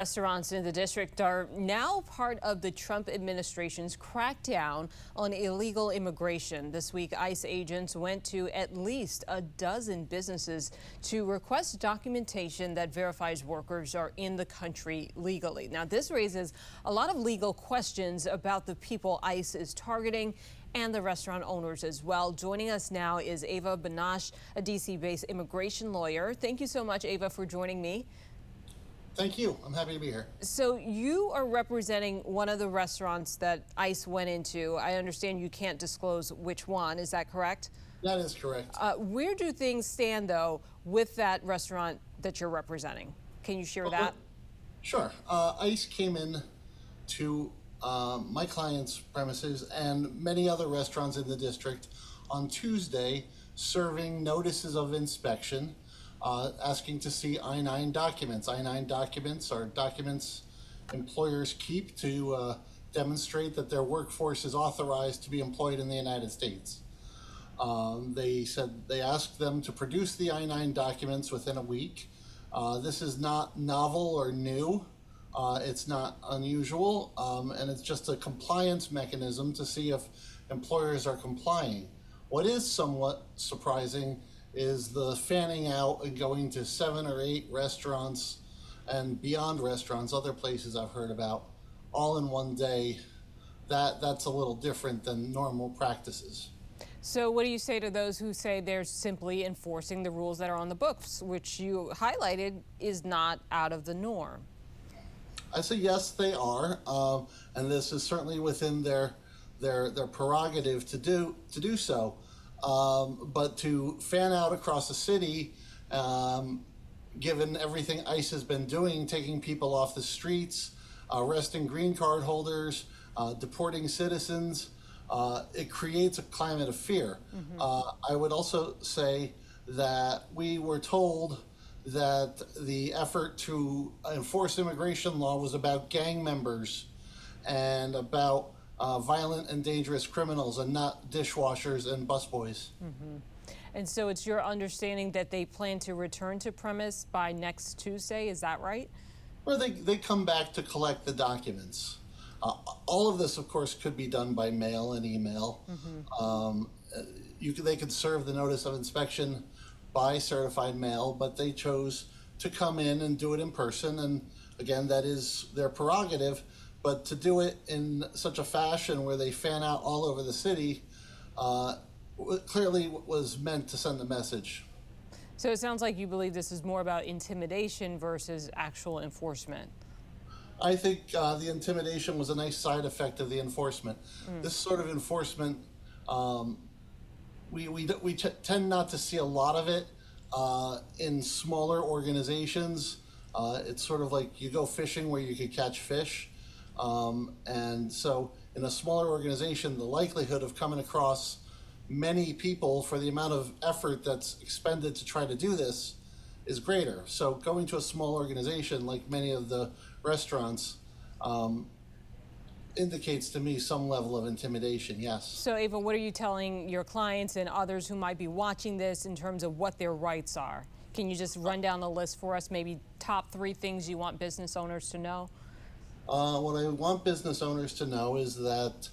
Restaurants in the district are now part of the Trump administration's crackdown on illegal immigration. This week, ICE agents went to at least a dozen businesses to request documentation that verifies workers are in the country legally. Now, this raises a lot of legal questions about the people ICE is targeting and the restaurant owners as well. Joining us now is Ava Benach, a D.C.-based immigration lawyer. Thank you so much, Ava, for joining me. Thank you. I'm happy to be here. So you are representing one of the restaurants that ICE went into. I understand you can't disclose which one. Is that correct? That is correct. Where do things stand, though, with that restaurant that you're representing? Can you share that? Sure. ICE came in to my client's premises and many other restaurants in the district on Tuesday, serving notices of inspection, asking to see I-9 documents. I-9 documents are documents employers keep to demonstrate that their workforce is authorized to be employed in the United States. They asked them to produce the I-9 documents within a week. This is not novel or new. It's not unusual, and it's just a compliance mechanism to see if employers are complying. What is somewhat surprising is the fanning out and going to 7 or 8 restaurants and beyond restaurants, other places I've heard about, all in one day. That's a little different than normal practices. So what do you say to those who say they're simply enforcing the rules that are on the books, which you highlighted is not out of the norm? I say yes, they are, and this is certainly within their prerogative to do so. But to fan out across the city, given everything ICE has been doing, taking people off the streets, arresting green card holders, deporting citizens, it creates a climate of fear. I would also say that we were told that the effort to enforce immigration law was about gang members and about violent and dangerous criminals and not dishwashers and busboys. And so it's your understanding that they plan to return to premise by next Tuesday, is that right? Or they come back to collect the documents. All of this, of course, could be done by mail and email. They could serve the notice of inspection by certified mail, but they chose to come in and do it in person. And again, that is their prerogative. But to do it in such a fashion where they fan out all over the city clearly was meant to send a message. So it sounds like you believe this is more about intimidation versus actual enforcement. I think the intimidation was a nice side effect of the enforcement. This sort of enforcement, we tend not to see a lot of it in smaller organizations. It's sort of like you go fishing where you could catch fish. And so in a smaller organization, the likelihood of coming across many people for the amount of effort that's expended to try to do this is greater. So going to a small organization like many of the restaurants indicates to me some level of intimidation, yes. So Ava, what are you telling your clients and others who might be watching this in terms of what their rights are? Can you just run down the list for us, maybe top 3 things you want business owners to know? What I want business owners to know is that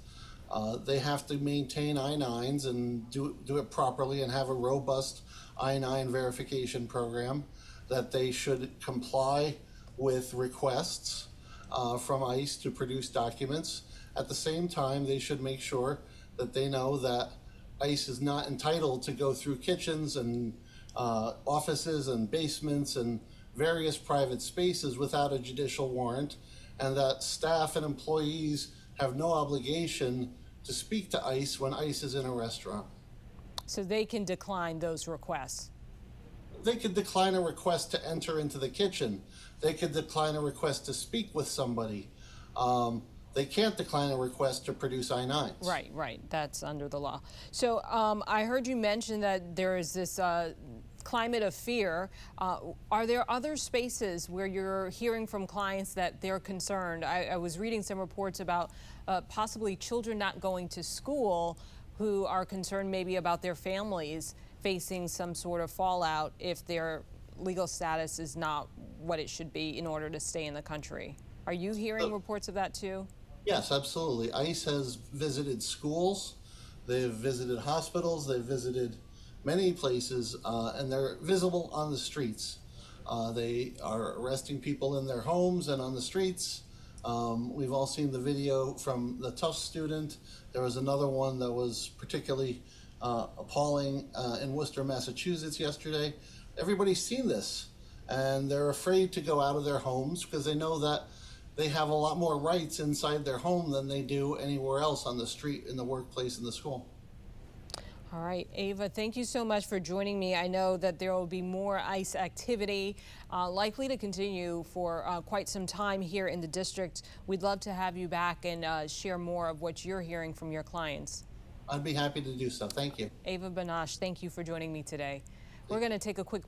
they have to maintain I-9s and do it properly and have a robust I-9 verification program, that they should comply with requests from ICE to produce documents. At the same time, they should make sure that they know that ICE is not entitled to go through kitchens and offices and basements and various private spaces without a judicial warrant, and that staff and employees have no obligation to speak to ICE when ICE is in a restaurant. So they can decline those requests? They could decline a request to enter into the kitchen. They could decline a request to speak with somebody. They can't decline a request to produce I-9s. Right. That's under the law. So I heard you mention that there is this climate of fear. Are there other spaces where you're hearing from clients that they're concerned? I was reading some reports about possibly children not going to school who are concerned maybe about their families facing some sort of fallout if they're legal status is not what it should be in order to stay in the country. Are you hearing reports of that too? Yes, absolutely. ICE has visited schools, they've visited hospitals, they've visited many places, and they're visible on the streets. They are arresting people in their homes and on the streets. We've all seen the video from the Tufts student. There was another one that was particularly appalling in Worcester, Massachusetts yesterday. Everybody's seen this, and they're afraid to go out of their homes because they know that they have a lot more rights inside their home than they do anywhere else on the street, in the workplace, in the school. All right, Ava, thank you so much for joining me. I know that there will be more ICE activity likely to continue for quite some time here in the district. We'd love to have you back and share more of what you're hearing from your clients. I'd be happy to do so. Thank you. Ava Benach, thank you for joining me today. We're going to take a quick break.